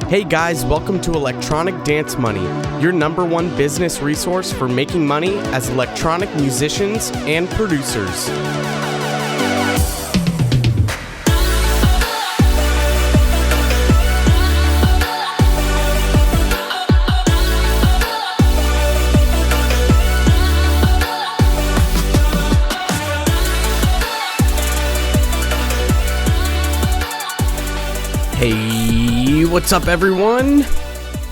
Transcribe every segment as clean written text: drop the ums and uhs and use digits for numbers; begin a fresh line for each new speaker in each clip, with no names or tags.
Hey guys, welcome to Electronic Dance Money, your number one business resource for making money as electronic musicians and producers. Hey, what's up everyone?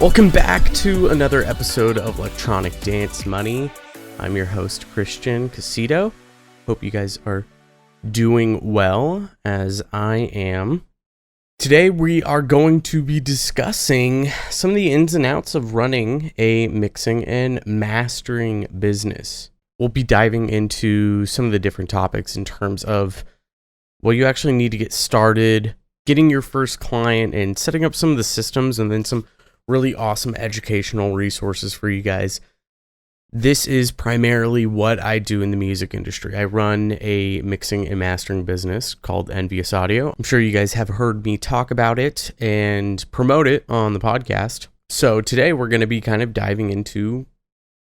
Welcome back to another episode of Electronic Dance Money. I'm your host, Christian Casito. Hope you guys are doing well, as I am. Today we are going to be discussing some of the ins and outs of running a mixing and mastering business. We'll be diving into some of the different topics in terms of what you actually need to get started, getting your first client, and setting up some of the systems, and then some really awesome educational resources for you guys. This is primarily what I do in the music industry. I run a mixing and mastering business called Envious Audio. I'm sure you guys have heard me talk about it and promote it on the podcast. So today we're going to be kind of diving into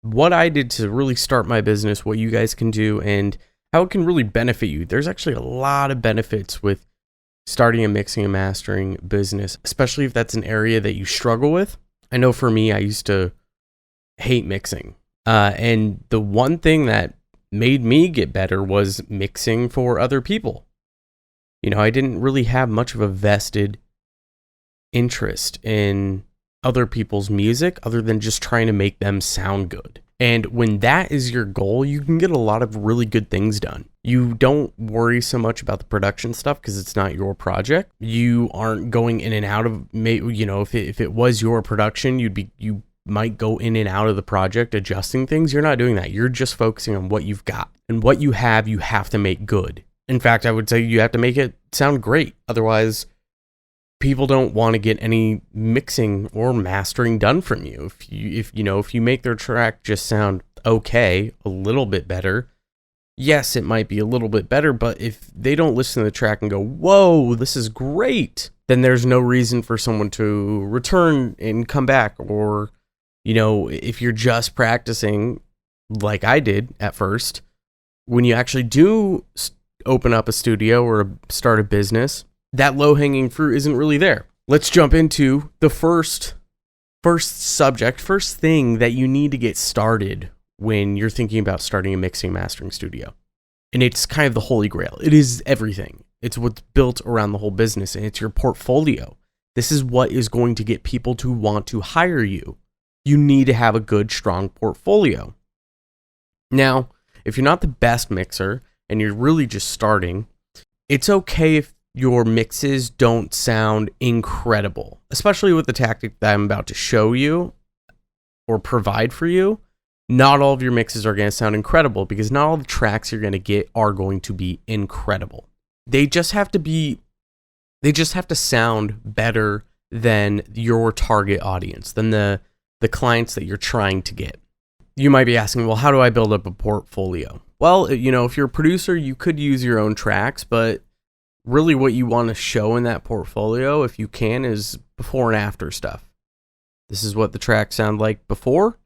what I did to really start my business, what you guys can do, and how it can really benefit you. There's actually a lot of benefits with starting a mixing and mastering business, especially if that's an area that you struggle with. I know for me, I used to hate mixing. And the one thing that made me get better was mixing for other people. You know, I didn't really have much of a vested interest in other people's music other than just trying to make them sound good. And when that is your goal, you can get a lot of really good things done. You don't worry so much about the production stuff because it's not your project. You aren't going in and out of, you know, if it was your production, you might go in and out of the project adjusting things. You're not doing that. You're just focusing on what you've got, and what you have to make good. In fact, I would say you have to make it sound great. Otherwise, people don't want to get any mixing or mastering done from you. If you make their track just sound okay, a little bit better, yes, it might be a little bit better, but if they don't listen to the track and go, whoa, this is great, then there's no reason for someone to return and come back. Or, you know, if you're just practicing like I did at first, when you actually do open up a studio or start a business, that low-hanging fruit isn't really there. Let's jump into the first thing that you need to get started when you're thinking about starting a mixing mastering studio. And it's kind of the holy grail. It is everything. It's what's built around the whole business, and it's your portfolio. This is what is going to get people to want to hire you. You need to have a good, strong portfolio. Now, if you're not the best mixer and you're really just starting, it's okay if your mixes don't sound incredible, especially with the tactic that I'm about to show you or provide for you. Not all of your mixes are going to sound incredible because not all the tracks you're going to get are going to be incredible. They just have to sound better than your target audience, than the clients that you're trying to get. You might be asking, well, how do I build up a portfolio? Well, you know, if you're a producer, you could use your own tracks, but really what you want to show in that portfolio, if you can, is before and after stuff. This is what the track sounded like before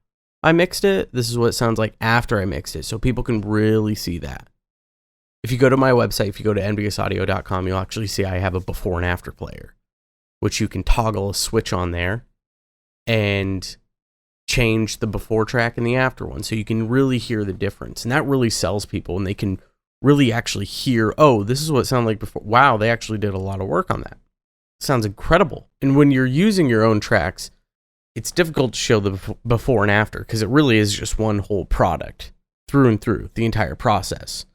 I mixed it. This is what it sounds like after I mixed it, so people can really see that. If you go to my website, if you go to enviousaudio.com, you'll actually see I have a before and after player, which you can toggle a switch on there and change the before track and the after one, so you can really hear the difference. And that really sells people, and they can really actually hear, oh, this is what it sounded like before. Wow, they actually did a lot of work on that. It sounds incredible. And when you're using your own tracks, it's difficult to show the before and after because it really is just one whole product through and through, the entire process.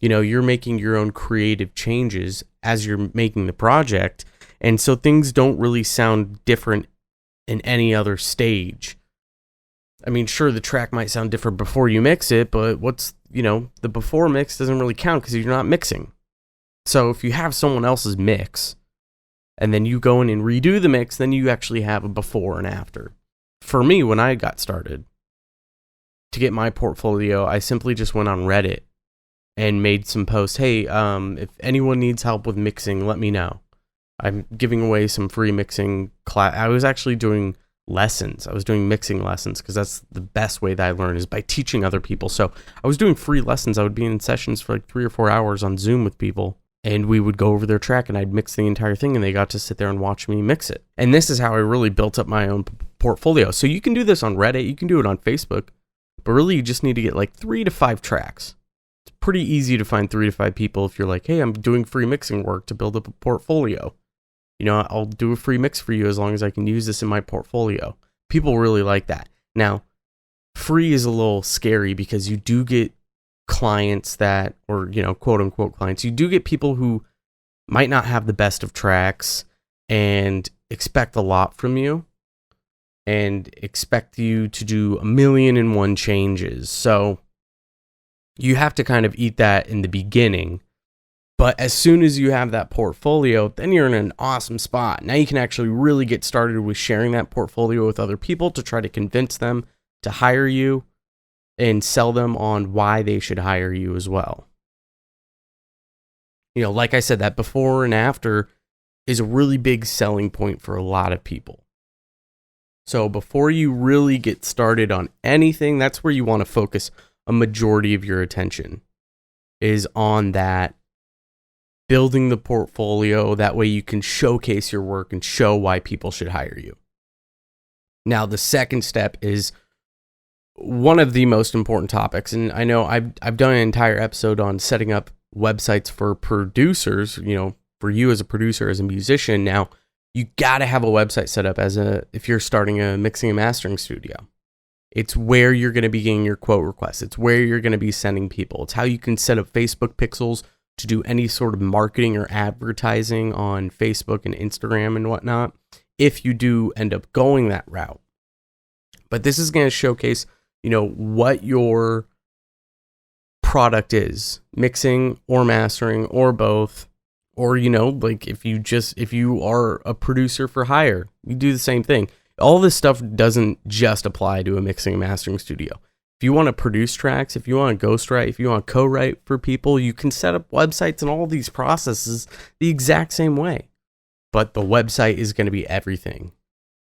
You know, you're making your own creative changes as you're making the project, and so things don't really sound different in any other stage. I mean, sure, the track might sound different before you mix it, but the before mix doesn't really count because you're not mixing. So if you have someone else's mix and then you go in and redo the mix, then you actually have a before and after. For me, when I got started, to get my portfolio, I simply just went on Reddit and made some posts. Hey, if anyone needs help with mixing, let me know. I'm giving away some free mixing class. I was actually doing lessons. I was doing mixing lessons because that's the best way that I learn is by teaching other people. So I was doing free lessons. I would be in sessions for like 3 or 4 hours on Zoom with people, and we would go over their track and I'd mix the entire thing and they got to sit there and watch me mix it. And this is how I really built up my own portfolio. So you can do this on Reddit, you can do it on Facebook, but really you just need to get like 3 to 5 tracks. It's pretty easy to find 3 to 5 people if you're like, hey, I'm doing free mixing work to build up a portfolio. You know, I'll do a free mix for you as long as I can use this in my portfolio. People really like that. Now, free is a little scary because you do get clients that, or, you know, quote unquote clients, you do get people who might not have the best of tracks and expect a lot from you and expect you to do 1,000,001 changes. So you have to kind of eat that in the beginning. But as soon as you have that portfolio, then you're in an awesome spot. Now you can actually really get started with sharing that portfolio with other people to try to convince them to hire you and sell them on why they should hire you as well. You know, like I said, that before and after is a really big selling point for a lot of people. So before you really get started on anything, that's where you want to focus a majority of your attention, is on that building the portfolio. That way you can showcase your work and show why people should hire you. Now, the second step is one of the most important topics. And I know I've done an entire episode on setting up websites for producers, you know, for you as a producer, as a musician. Now, you got to have a website set up if you're starting a mixing and mastering studio. It's where you're going to be getting your quote requests. It's where you're going to be sending people. It's how you can set up Facebook pixels to do any sort of marketing or advertising on Facebook and Instagram and whatnot, if you do end up going that route. But this is going to showcase, you know, what your product is, mixing or mastering or both. Or, you know, like if you are a producer for hire, you do the same thing. All this stuff doesn't just apply to a mixing and mastering studio. If you want to produce tracks, if you want to ghostwrite, if you want to co-write for people, you can set up websites and all these processes the exact same way. But the website is going to be everything.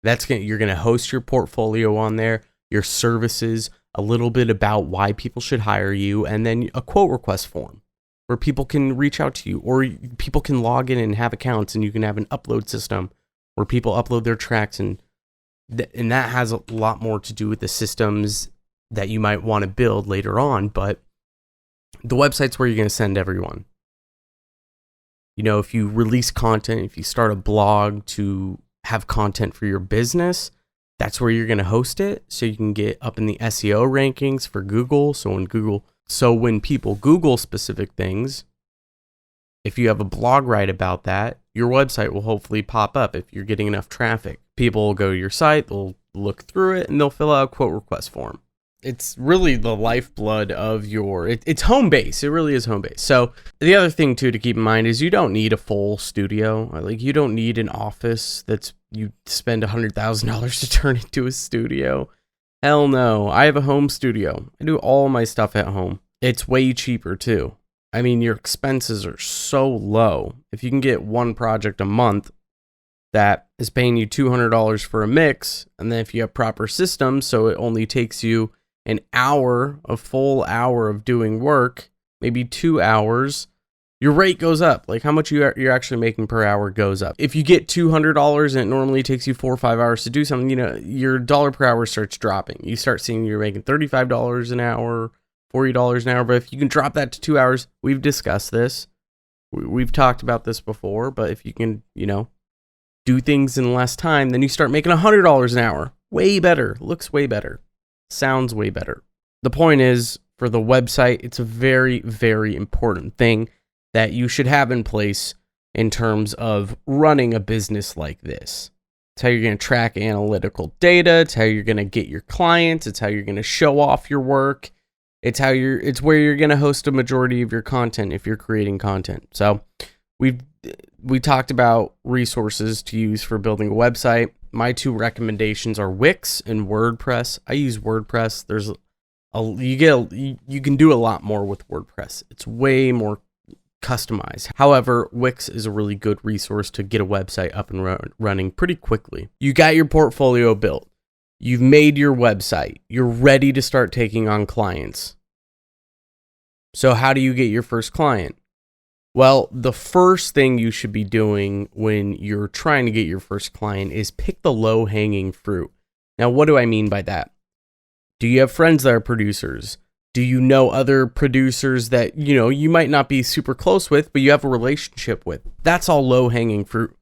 You're going to host your portfolio on there, your services, a little bit about why people should hire you, and then a quote request form where people can reach out to you, or people can log in and have accounts, and you can have an upload system where people upload their tracks, and that has a lot more to do with the systems that you might want to build later on. But the website's where you're going to send everyone. You know, if you release content, if you start a blog to have content for your business, that's where you're going to host it, so you can get up in the SEO rankings for Google. So when people Google specific things, if you have a blog write about that, your website will hopefully pop up if you're getting enough traffic. People will go to your site, they'll look through it, and they'll fill out a quote request form. It's really the lifeblood of it's home base. It really is home base. So the other thing too to keep in mind is you don't need a full studio. Like, you don't need an office you spend $100,000 to turn into a studio. Hell no. I have a home studio. I do all my stuff at home. It's way cheaper too. I mean, your expenses are so low. If you can get one project a month that is paying you $200 for a mix, and then if you have proper systems, so it only takes you a full hour of doing work, maybe 2 hours, your rate goes up. Like, how much you're actually making per hour goes up. If you get $200 and it normally takes you 4 or 5 hours to do something, you know, your dollar per hour starts dropping. You start seeing you're making $35 an hour, $40 an hour. But if you can drop that to 2 hours, we've discussed this. We've talked about this before, but if you can, you know, do things in less time, then you start making $100 an hour. Way better. Looks way better. Sounds way better. The point is, for the website, it's a very, very important thing that you should have in place in terms of running a business like this. It's how you're going to track analytical data. It's how you're going to get your clients. It's how you're going to show off your work. It's where you're going to host a majority of your content if you're creating content. So we talked about resources to use for building a website. My 2 recommendations are Wix and WordPress. I use WordPress. You can do a lot more with WordPress. It's way more customize. However, Wix is a really good resource to get a website up and running pretty quickly. You got your portfolio built. You've made your website. You're ready to start taking on clients. So how do you get your first client? Well, the first thing you should be doing when you're trying to get your first client is pick the low-hanging fruit. Now, what do I mean by that? Do you have friends that are producers? Do you know other producers that, you might not be super close with, but you have a relationship with? That's all low-hanging fruit.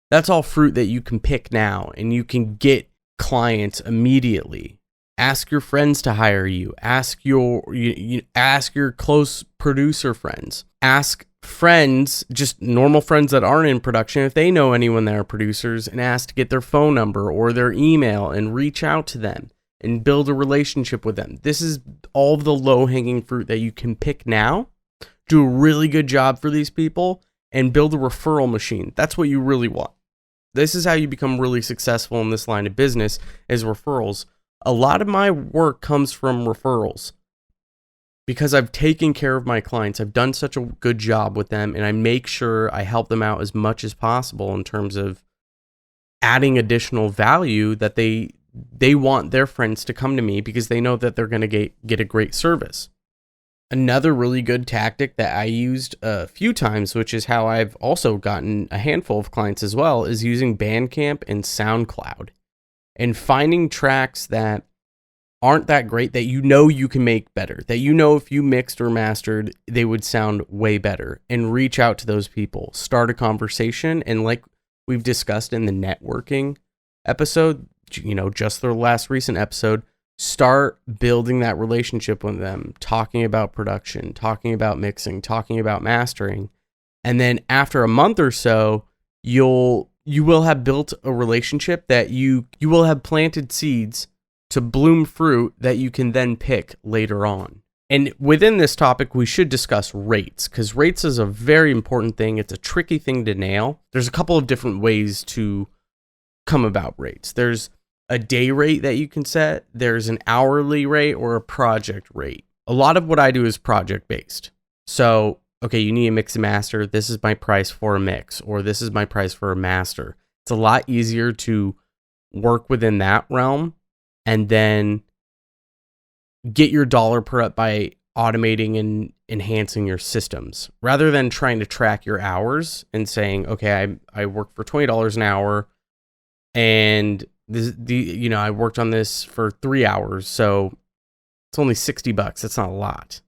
That's all fruit that you can pick now, and you can get clients immediately. Ask your friends to hire you. Ask your close producer friends. Ask friends, just normal friends that aren't in production, if they know anyone that are producers, and ask to get their phone number or their email and reach out to them and build a relationship with them. This is all of the low-hanging fruit that you can pick now. Do a really good job for these people and build a referral machine. That's what you really want. This is how you become really successful in this line of business, is referrals. A lot of my work comes from referrals because I've taken care of my clients. I've done such a good job with them, and I make sure I help them out as much as possible in terms of adding additional value that they want their friends to come to me because they know that they're going to get a great service. Another really good tactic that I used a few times, which is how I've also gotten a handful of clients as well, is using Bandcamp and SoundCloud and finding tracks that aren't that great that you can make better, that if you mixed or mastered, they would sound way better, and reach out to those people, start a conversation, and like we've discussed in the networking episode, just the last recent episode, start building that relationship with them, talking about production, talking about mixing, talking about mastering. And then after a month or so, you will have built a relationship that you will have planted seeds to bloom fruit that you can then pick later on. And within this topic, we should discuss rates, because rates is a very important thing. It's a tricky thing to nail. There's a couple of different ways to come about rates. There's a day rate that you can set. There's an hourly rate or a project rate. A lot of what I do is project based. So, okay, you need a mix and master. This is my price for a mix, or this is my price for a master. It's a lot easier to work within that realm and then get your dollar per up by automating and enhancing your systems, rather than trying to track your hours and saying, okay, I work for $20 an hour, and I worked on this for 3 hours, so it's only $60. That's not a lot.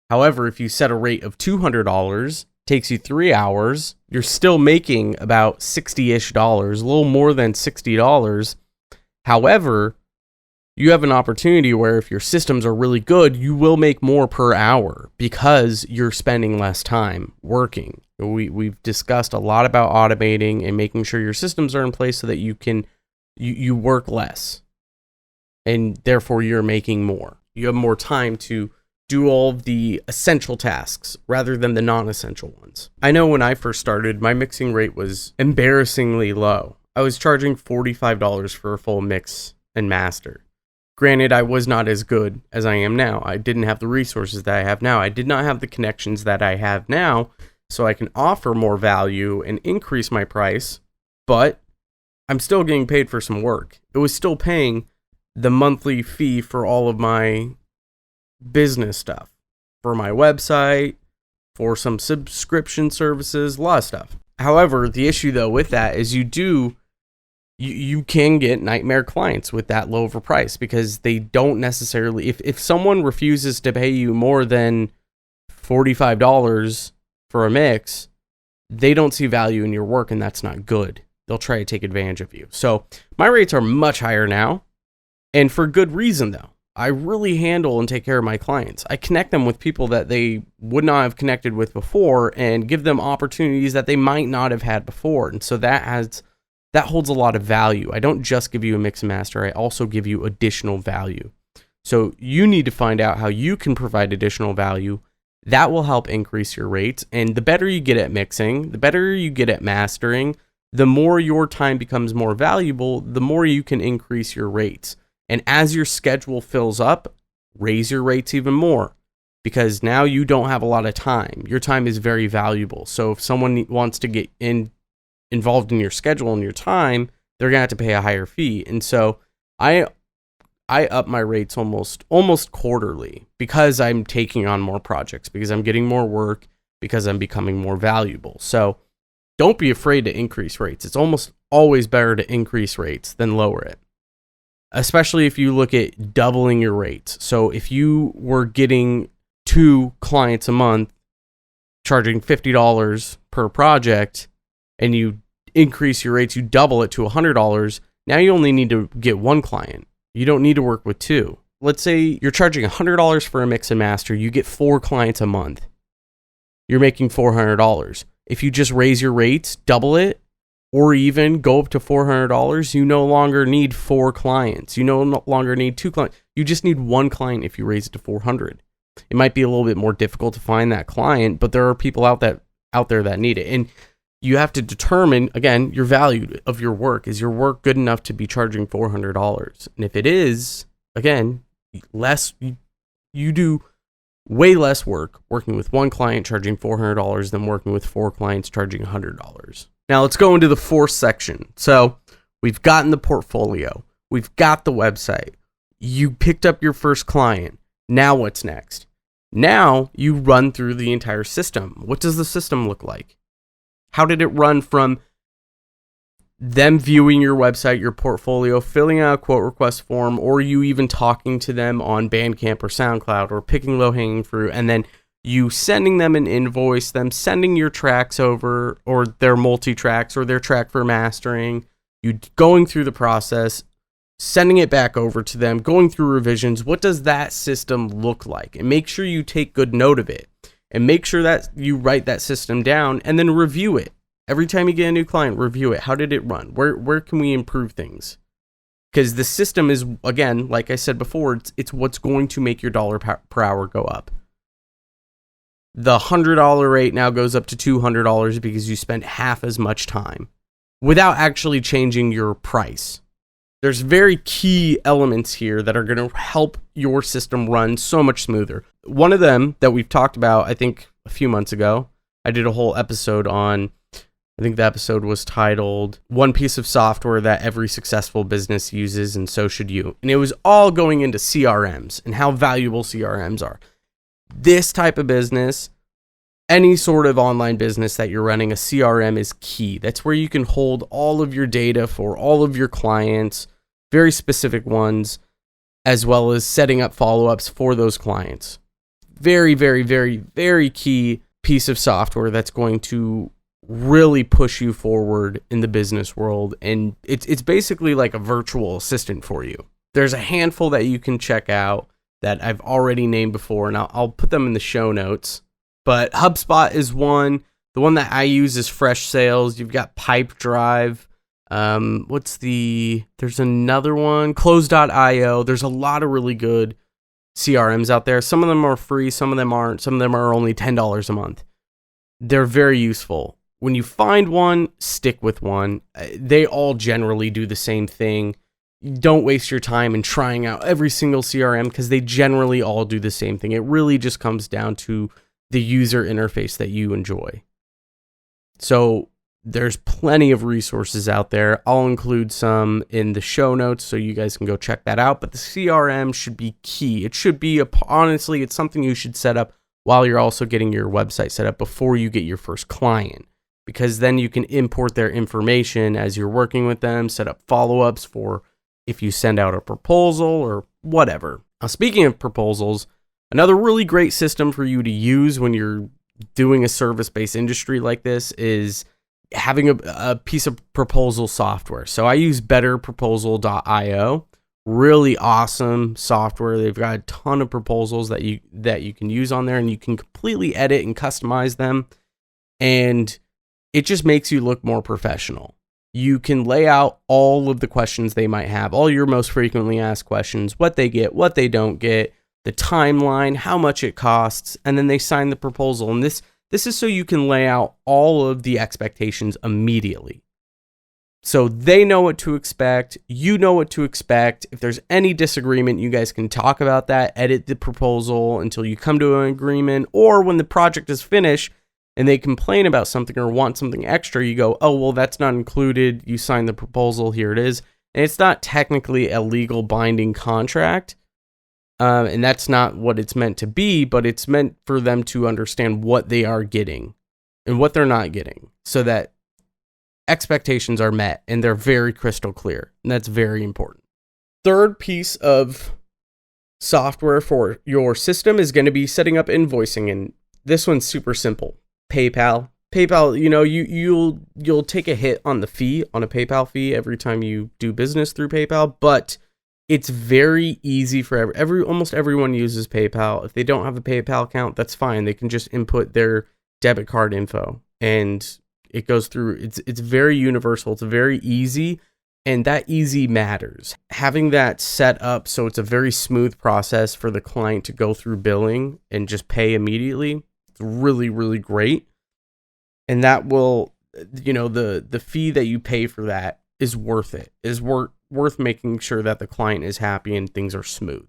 However, if you set a rate of $200, takes you 3 hours, you're still making about $60-ish, a little more than $60. However, you have an opportunity where if your systems are really good, you will make more per hour because you're spending less time working. We've discussed a lot about automating and making sure your systems are in place so that you work less, and therefore you're making more. You have more time to do all of the essential tasks rather than the non-essential ones. I know when I first started, my mixing rate was embarrassingly low. I was charging $45 for a full mix and master. Granted, I was not as good as I am now. I didn't have the resources that I have now. I did not have the connections that I have now, so I can offer more value and increase my price, but I'm still getting paid for some work. It was still paying the monthly fee for all of my business stuff, for my website, for some subscription services, a lot of stuff. However, the issue though with that is you can get nightmare clients with that low of a price, because they don't necessarily, if someone refuses to pay you more than $45 for a mix, they don't see value in your work, and that's not good. They'll try to take advantage of you. So my rates are much higher now, and for good reason though. I really handle and take care of my clients. I connect them with people that they would not have connected with before, and give them opportunities that they might not have had before. And so that holds a lot of value. I don't just give you a mix and master, I also give you additional value. So you need to find out how you can provide additional value. That will help increase your rates. And the better you get at mixing, the better you get at mastering, the more your time becomes more valuable, the more you can increase your rates. And as your schedule fills up, raise your rates even more, because now you don't have a lot of time. Your time is very valuable. So if someone wants to get involved in your schedule and your time, they're going to have to pay a higher fee. And so I up my rates almost quarterly because I'm taking on more projects, because I'm getting more work, because I'm becoming more valuable. So don't be afraid to increase rates. It's almost always better to increase rates than lower it, especially if you look at doubling your rates. So if you were getting 2 clients a month, charging $50 per project, and you increase your rates, you double it to $100, now you only need to get 1 client. You don't need to work with 2. Let's say you're charging $100 for a mix and master, you get 4 clients a month. You're making $400. If you just raise your rates, double it, or even go up to $400, you no longer need 4 clients. You no longer need 2 clients. You just need 1 client if you raise it to $400. It might be a little bit more difficult to find that client, but there are people out there that need it. And you have to determine, again, your value of your work. Is your work good enough to be charging $400? And if it is, again, you do way less work working with 1 client charging $400 than working with 4 clients charging $100. Now let's go into the 4th section. So we've gotten the portfolio. We've got the website. You picked up your first client. Now what's next? Now you run through the entire system. What does the system look like? How did it run from them viewing your website, your portfolio, filling out a quote request form, or you even talking to them on Bandcamp or SoundCloud, or picking low-hanging fruit, and then you sending them an invoice, them sending your tracks over, or their multi-tracks, or their track for mastering, you going through the process, sending it back over to them, going through revisions. What does that system look like? And make sure you take good note of it. And make sure that you write that system down and then review it. Every time you get a new client, review it. How did it run? Where can we improve things? Because the system is, again, like I said before, it's what's going to make your dollar per hour go up. The $100 rate now goes up to $200 because you spent half as much time without actually changing your price. There's very key elements here that are going to help your system run so much smoother. One of them that we've talked about, I think a few months ago, I did a whole episode on, I think the episode was titled, "One Piece of Software That Every Successful Business Uses and So Should You." And it was all going into CRMs and how valuable CRMs are. This type of business, any sort of online business that you're running, a CRM is key. That's where you can hold all of your data for all of your clients, very specific ones, as well as setting up follow-ups for those clients. Very, very, very, very key piece of software that's going to really push you forward in the business world. And it's basically like a virtual assistant for you. There's a handful that you can check out that I've already named before, and I'll put them in the show notes. But HubSpot is one. The one that I use is Fresh Sales. You've got Pipedrive. There's another one, Close.io. There's a lot of really good CRMs out there. Some of them are free, some of them aren't. Some of them are only $10 a month. They're very useful. When you find one, stick with one. They all generally do the same thing. Don't waste your time in trying out every single CRM because they generally all do the same thing. It really just comes down to the user interface that you enjoy. So there's plenty of resources out there. I'll include some in the show notes so you guys can go check that out. But the CRM should be key. It should be, honestly, it's something you should set up while you're also getting your website set up before you get your first client. Because then you can import their information as you're working with them, set up follow-ups for if you send out a proposal or whatever. Now, speaking of proposals, another really great system for you to use when you're doing a service-based industry like this is having a piece of proposal software. So I use betterproposal.io. Really awesome software. They've got a ton of proposals that you can use on there, and you can completely edit and customize them. And it just makes you look more professional. You can lay out all of the questions they might have, all your most frequently asked questions, what they get, what they don't get, the timeline, how much it costs, and then they sign the proposal. And this is so you can lay out all of the expectations immediately. So they know what to expect. You know what to expect. If there's any disagreement, you guys can talk about that, edit the proposal until you come to an agreement. Or when the project is finished and they complain about something or want something extra, you go, oh, well, that's not included. You signed the proposal. Here it is. And it's not technically a legal binding contract. And that's not what it's meant to be, but it's meant for them to understand what they are getting and what they're not getting so that expectations are met and they're very crystal clear. And that's very important. Third piece of software for your system is going to be setting up invoicing. And this one's super simple. PayPal, you'll take a hit on the fee, on a PayPal fee every time you do business through PayPal, but it's very easy for almost everyone uses PayPal. If they don't have a PayPal account, that's fine. They can just input their debit card info and it goes through. It's very universal. It's very easy, and that easy matters. Having that set up so it's a very smooth process for the client to go through billing and just pay immediately, it's really, really great. And that will, the fee that you pay for that is worth it. Is worth making sure that the client is happy and things are smooth.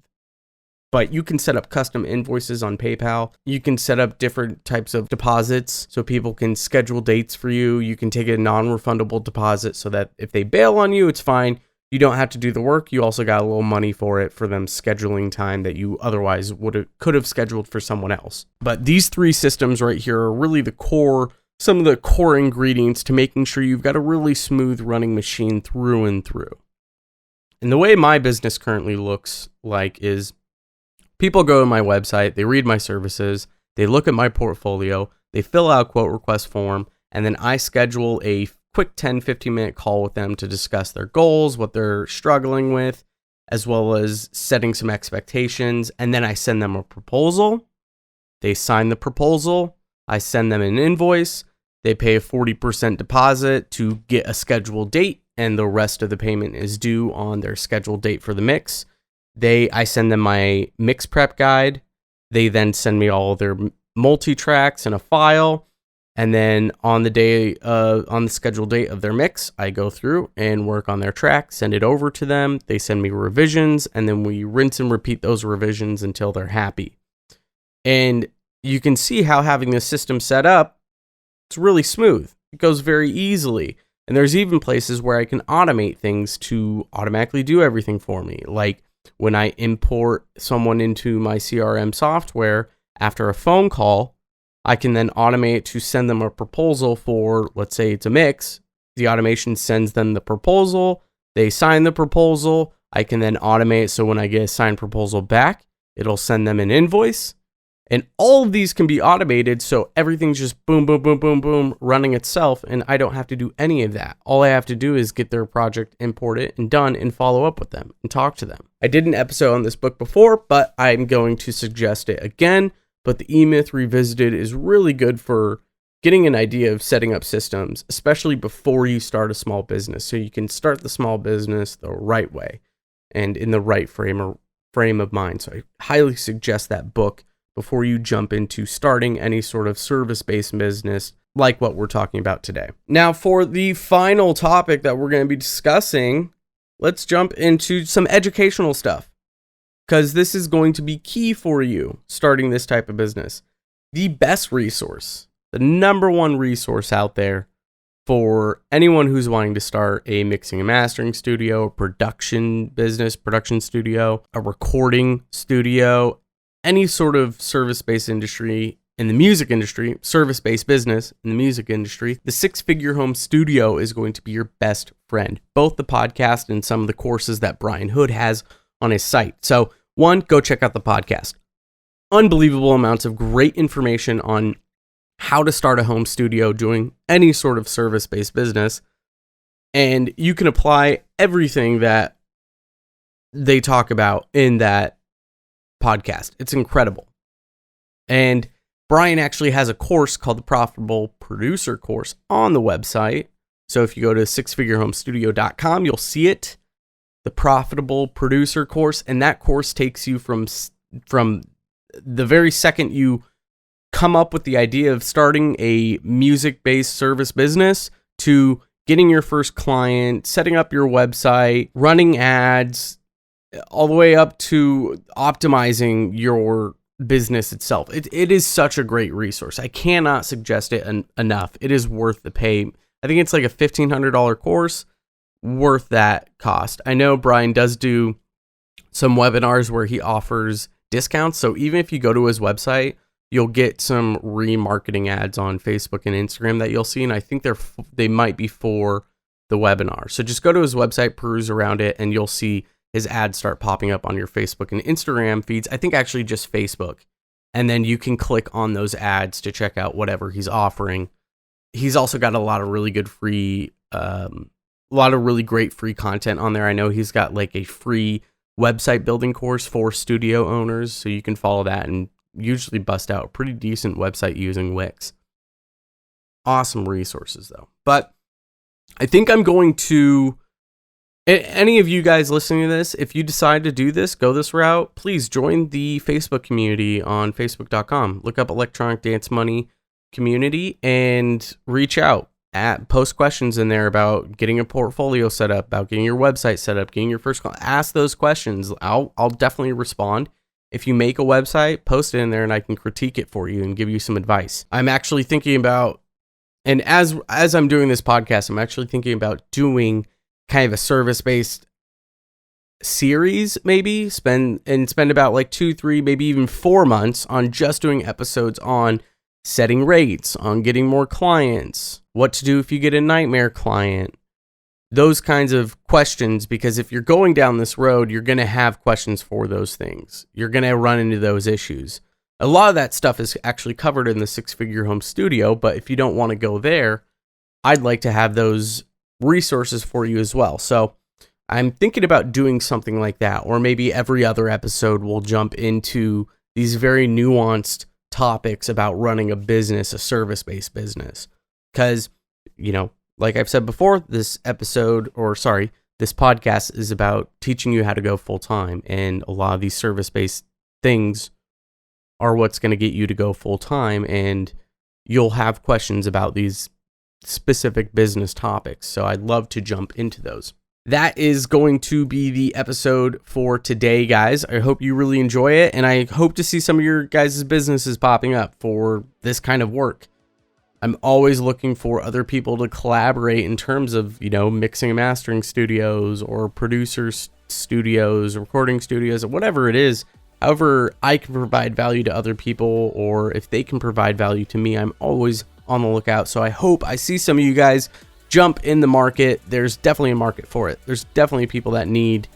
But you can set up custom invoices on PayPal. You can set up different types of deposits so people can schedule dates for you. You can take a non-refundable deposit so that if they bail on you, it's fine. You don't have to do the work. You also got a little money for it, for them scheduling time that you otherwise could have scheduled for someone else. But these three systems right here are really some of the core ingredients to making sure you've got a really smooth running machine through and through. And the way my business currently looks like is people go to my website, they read my services, they look at my portfolio, they fill out a quote request form, and then I schedule a quick 10-15 minute call with them to discuss their goals, what they're struggling with, as well as setting some expectations. And then I send them a proposal. They sign the proposal. I send them an invoice. They pay a 40% deposit to get a scheduled date, and the rest of the payment is due on their scheduled date for the mix. I send them my mix prep guide. They then send me all of their multi-tracks in a file. And then on the scheduled date of their mix, I go through and work on their track, send it over to them. They send me revisions, and then we rinse and repeat those revisions until they're happy. And you can see how having this system set up, it's really smooth. It goes very easily. And there's even places where I can automate things to automatically do everything for me. Like when I import someone into my CRM software after a phone call, I can then automate to send them a proposal for, let's say it's a mix. The automation sends them the proposal. They sign the proposal. I can then automate so when I get a signed proposal back, it'll send them an invoice. And all of these can be automated, so everything's just boom, boom, boom, boom, boom, running itself, and I don't have to do any of that. All I have to do is get their project, import it, and done, and follow up with them, and talk to them. I did an episode on this book before, but I'm going to suggest it again. But the E-Myth Revisited is really good for getting an idea of setting up systems, especially before you start a small business, so you can start the small business the right way and in the right frame of mind. So I highly suggest that book before you jump into starting any sort of service-based business like what we're talking about today. Now, for the final topic that we're going to be discussing, let's jump into some educational stuff, because this is going to be key for you starting this type of business. The best resource, the number one resource out there for anyone who's wanting to start a mixing and mastering studio, a production studio, a recording studio, any sort of service-based industry in the music industry, service-based business in the music industry, the Six Figure Home Studio is going to be your best friend. Both the podcast and some of the courses that Brian Hood has on his site. So, one, go check out the podcast. Unbelievable amounts of great information on how to start a home studio doing any sort of service-based business. And you can apply everything that they talk about in that podcast. It's incredible. And Brian actually has a course called the Profitable Producer Course on the website. So if you go to sixfigurehomestudio.com, you'll see it, the Profitable Producer Course. And that course takes you from the very second you come up with the idea of starting a music-based service business to getting your first client, setting up your website, running ads, all the way up to optimizing your business itself. It is such a great resource. I cannot suggest it enough. It is worth the pay. I think it's like a $1,500 course, worth that cost. I know Brian does do some webinars where he offers discounts. So even if you go to his website, you'll get some remarketing ads on Facebook and Instagram that you'll see. And I think they might be for the webinar. So just go to his website, peruse around it, and you'll see his ads start popping up on your Facebook and Instagram feeds. I think actually just Facebook. And then you can click on those ads to check out whatever he's offering. He's also got a lot of really good free, a lot of really great free content on there. I know he's got like a free website building course for studio owners. So you can follow that and usually bust out a pretty decent website using Wix. Awesome resources though. But I think I'm going to, any of you guys listening to this, if you decide to do this, go this route, please join the Facebook community on facebook.com. Look up Electronic Dance Money Community and reach out. Post questions in there about getting a portfolio set up, about getting your website set up, getting your first call. Ask those questions. I'll definitely respond. If you make a website, post it in there and I can critique it for you and give you some advice. I'm actually thinking about, and as I'm doing this podcast, I'm actually thinking about doing kind of a service-based series, maybe spend about like 2, 3, maybe even 4 months on just doing episodes on setting rates, on getting more clients, what to do if you get a nightmare client, those kinds of questions, because if you're going down this road, you're going to have questions for those things. You're going to run into those issues. A lot of that stuff is actually covered in the Six Figure Home Studio, but if you don't want to go there, I'd like to have those resources for you as well. So I'm thinking about doing something like that, or maybe every other episode we'll jump into these very nuanced topics about running a business, a service-based business. Because, you know, like I've said before, this podcast is about teaching you how to go full-time, and a lot of these service-based things are what's going to get you to go full-time, and you'll have questions about these specific business topics. So I'd love to jump into those. That is going to be the episode for today, guys. I hope you really enjoy it, and I hope to see some of your guys' businesses popping up for this kind of work. I'm always looking for other people to collaborate in terms of, you know, mixing and mastering studios or producers studios, recording studios, or whatever it is. However, I can provide value to other people, or if they can provide value to me, I'm always on the lookout. So I hope I see some of you guys jump in the market. There's definitely a market for it. There's definitely people that need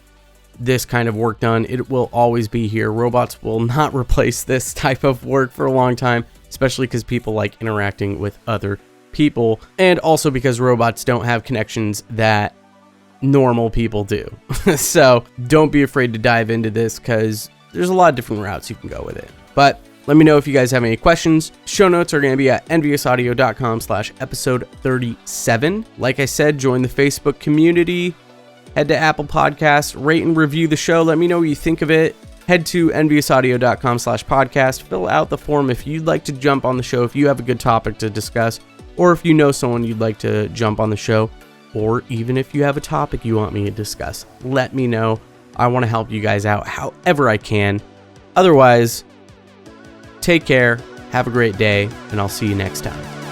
this kind of work done. It will always be here. Robots will not replace this type of work for a long time, especially because people like interacting with other people, and also because robots don't have connections that normal people do. So don't be afraid to dive into this, because there's a lot of different routes you can go with it. But let me know if you guys have any questions. Show notes are going to be at enviousaudio.com/episode 37. Like I said, join the Facebook community. Head to Apple Podcasts, rate and review the show. Let me know what you think of it. Head to enviousaudio.com/podcast. Fill out the form if you'd like to jump on the show, if you have a good topic to discuss, or if you know someone you'd like to jump on the show, or even if you have a topic you want me to discuss. Let me know. I want to help you guys out however I can. Otherwise, take care, have a great day, and I'll see you next time.